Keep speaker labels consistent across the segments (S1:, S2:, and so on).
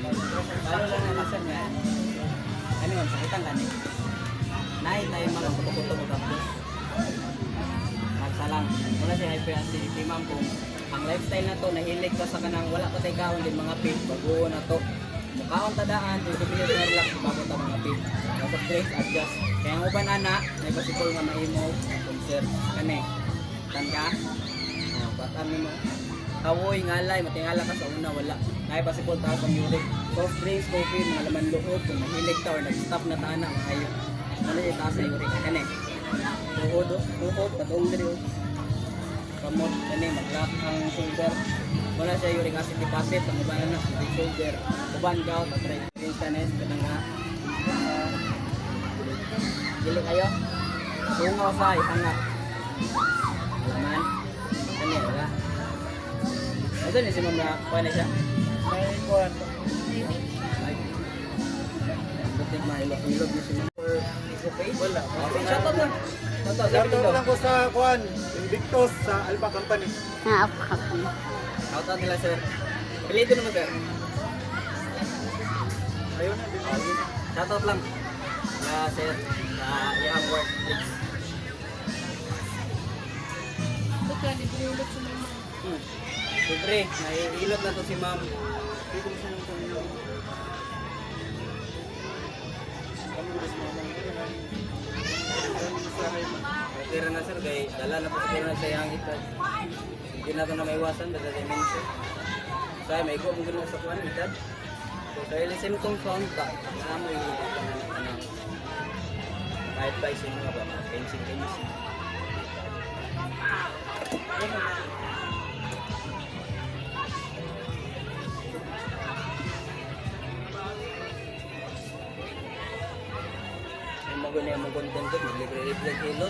S1: Lalo lang na sir nga. Ano yun, sakitan ka ni. Nahin tayo mga kuto-kuto mo tapos. Magsalang. Wala si hyperacidity ma'am kung ang lifestyle na to, nahilig ka sa kanang wala pa tayo kaon din mga pig, bago na to. Mukhaon tadaan, yung sabihin na relax bago ta mga pig. Kasi please adjust. Kaya ang uban ana, may possible nga mahimo kung sir. Kani, tan ka? Batan mo. Kawoy, ngalay, matingala ka sa una, wala. Nay possible ta sa uric. Soft drinks, coffee, mga laman loob, kung nahilig ka or nag-stop na ta na, maayo. Ano yung taas sa uric? Kani. Tuhod, patuong diri. Kamot, kani, mag-lock ang shoulder. Wala siya uric acid deposit, ang uban na sa shoulder. Uban gout, at resistance, katanga. Dili kayo. Tungaw sa ihangat. Alaman. Kani, wala. Ano ni si Ma'am na kuha na siya?
S2: May kuwan.
S1: Butik mahilog-hilog ni si Ma'am. Sa page?
S2: Wala.
S1: Okay, shoutout lang.
S2: Shoutout lang ko sa kuwan. Invictus sa Alpha Company.
S1: Shoutout nila sir. Pilito naman sir.
S2: Ayun na din.
S1: Shoutout lang. Sir, sa iyang work. Libre, naiilot na to si ma'am. Tira na sir, kay dala na po siguro na sa iyang itag. Hindi na ito na maiwasan, dala dementia. Kaya may ko mong gano'n sa kuwan, itag. So, sa ilang symptoms lang ka, na mo yung kahit ba isin nga ba, fencing. Yung maguna yung content ko, maglibre-libre kilo.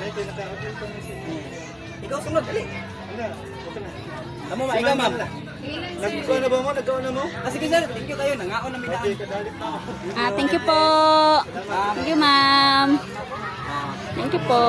S2: May pinaka-upload ko na siya.
S1: Ikaw sunod, dali.
S2: Ano? Okay na.
S1: Tama ba, ikaw ma'am?
S2: Nagkuha na ba mo? Nagkuha na mo?
S1: Sige sir, thank you kayo, nangaon na may
S2: Okay,
S1: daan.
S2: kadalit na ako.
S3: Thank you po. Thank you, ma'am. Thank you po.